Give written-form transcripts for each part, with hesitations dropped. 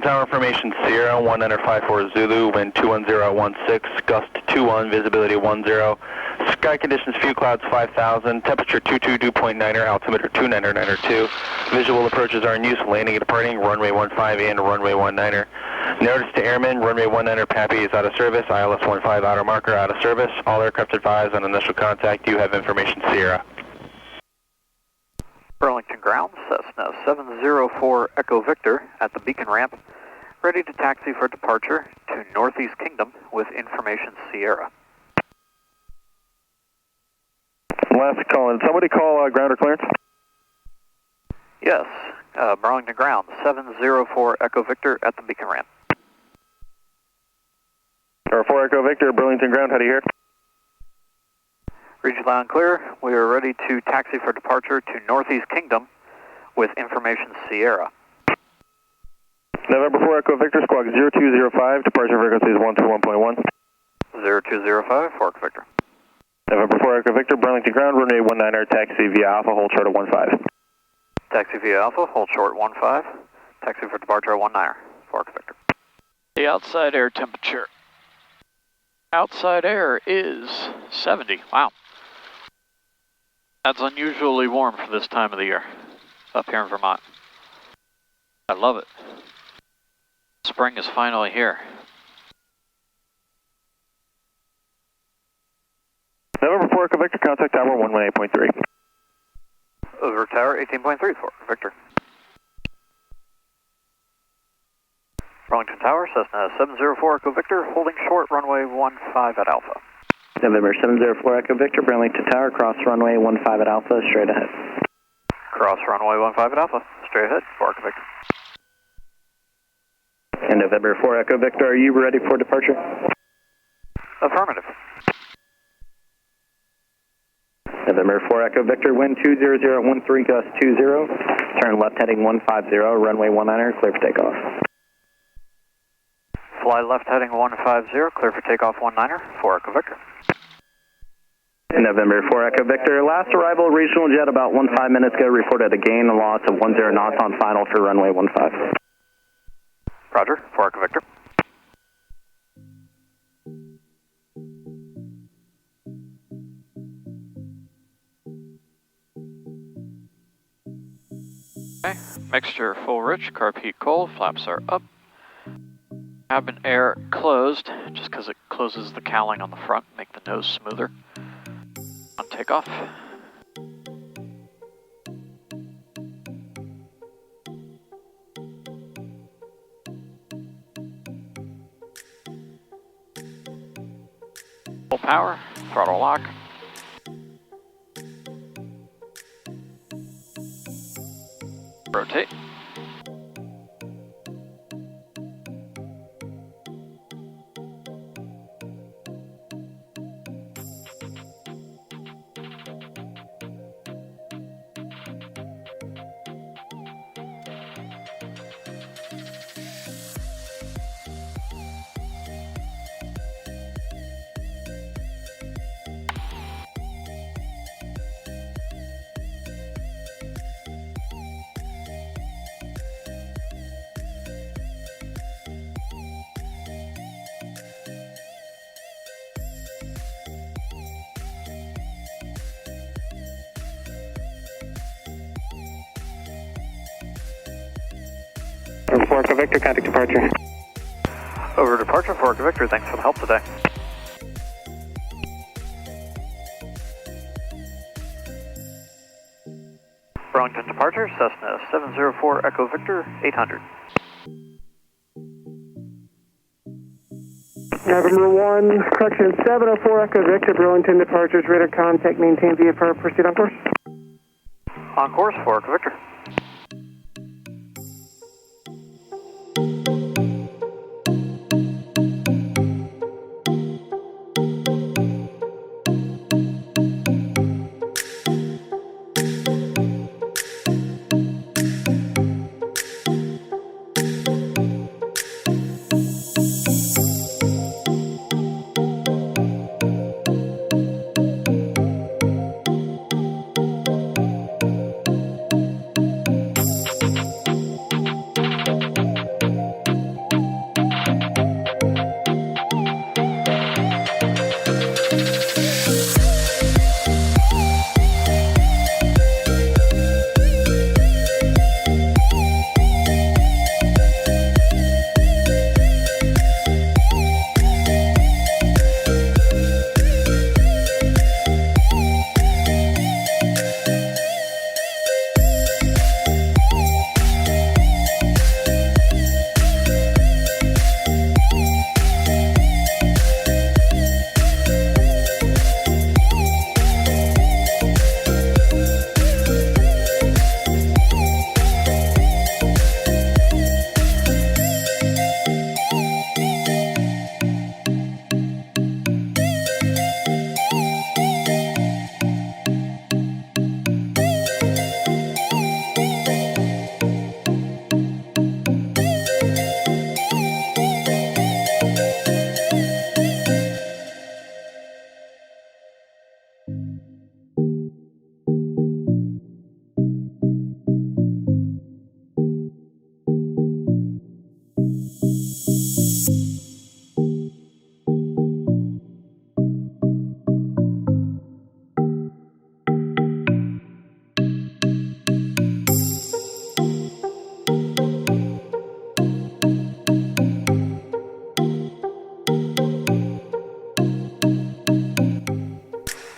Tower information, Sierra 1954 Zulu, wind 21016, gust 21, visibility 10. Sky conditions, few clouds 5000, temperature 222.9er, altimeter 299er2. Visual approaches are in use, landing and departing, runway 15 and runway 19er. Notice to airmen, runway 19er Pappy is out of service, ILS 15 outer marker out of service. All aircraft advised on initial contact. You have information, Sierra. Burlington ground, Cessna 704 Echo Victor at the beacon ramp, ready to taxi for departure to Northeast Kingdom with information, Sierra. Last call in. Somebody call ground or clearance? Yes, Burlington ground, 704 Echo Victor at the beacon ramp. Or 4 Echo Victor, Burlington ground, how do you hear? Read you loud and clear. We are ready to taxi for departure to Northeast Kingdom with information, Sierra. November 4 Echo Victor, squawk 0205, departure frequency is 121.1. 0205, 4 Echo Victor. November 4 Echo Victor, Burlington ground, runway 19er, taxi via Alpha, hold short at 15. Taxi via Alpha, hold short 15. Taxi for departure at 19er, 4 Echo Victor. The outside air temperature. Outside air is 70. Wow. That's unusually warm for this time of the year up here in Vermont. I love it. Spring is finally here. November 4 Echo Victor, contact tower 118.3. Over tower 18.3, 4 Echo Victor. Burlington Tower, Cessna 704 Echo Victor, holding short runway 15 at Alpha. November 704 Echo Victor, Burlington Tower, cross runway 15 at Alpha, straight ahead. Cross runway 15 at Alpha, straight ahead, 4 Echo Victor. And November 4 Echo Victor, are you ready for departure? Affirmative. November 4 Echo Victor, wind 20013, gust 20, turn left heading 150, runway 19er, clear for takeoff. Fly left heading 150, clear for takeoff 19er, 4 Echo Victor. November 4 Echo Victor, last arrival regional jet about 15 minutes ago, reported a gain and loss of 10 knots on final for runway 15. Roger, 4 Echo Victor. Okay, mixture full rich, carb heat cold, flaps are up. Cabin air closed, just because it closes the cowling on the front, make the nose smoother. On takeoff. Full power, throttle lock. Rotate. Over 4 Echo Victor, contact departure. Over departure, 4 Echo Victor, thanks for the help today. Burlington departure, Cessna 704 Echo Victor, 800. November 1, correction, 704 Echo Victor, Burlington departures, radar contact, maintain VFR, proceed on course. On course, 4 Echo Victor.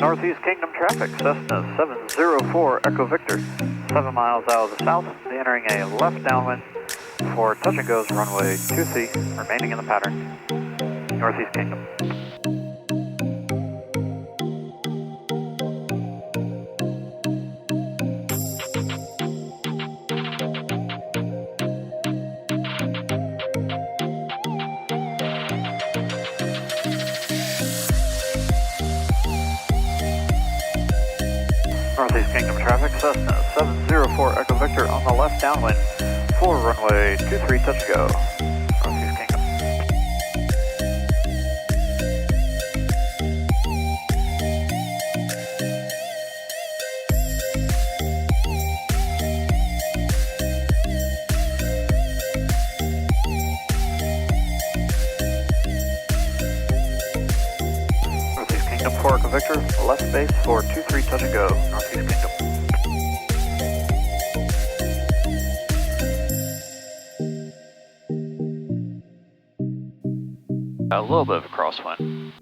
Northeast Kingdom traffic, Cessna 704 Echo Victor, 7 miles out of the south, entering a left downwind for touch and goes runway 2C, remaining in the pattern, Northeast Kingdom. Northeast Kingdom traffic, Cessna 704 Echo Victor on the left downwind for runway 23 touch and go, Northeast Kingdom. Northeast Kingdom for Echo Victor, left base for 23 touch and go, Northeast Kingdom. A little bit of a crosswind.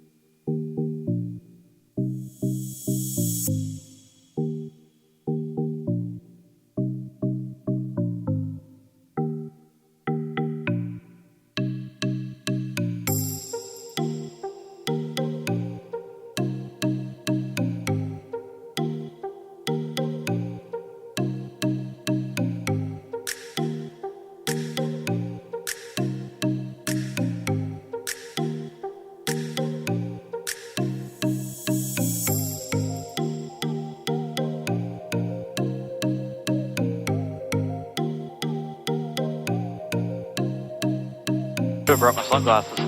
Should have brought my sunglasses.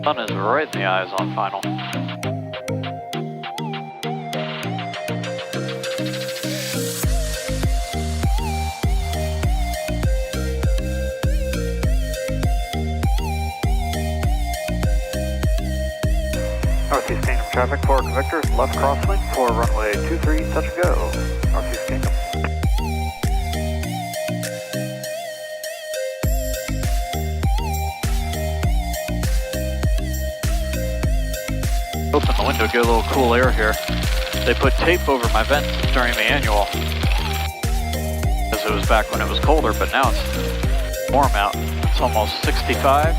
Sun is right in the eyes on final. Northeast Kingdom traffic for Echo Victor, left crosswind for runway 23 touch and go, Northeast Kingdom. Open the window, get a little cool air here. They put tape over my vents during the annual, because it was back when it was colder, but now it's warm out. It's almost 65.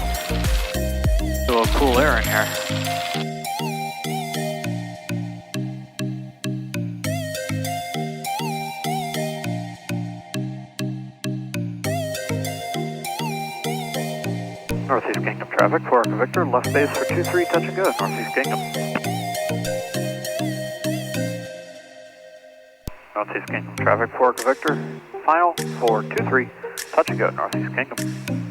A little cool air in here. Northeast Kingdom traffic for Echo Victor, left base for 23 touch and go, Northeast Kingdom. Northeast Kingdom traffic for Echo Victor, final for 23 touch and go, Northeast Kingdom.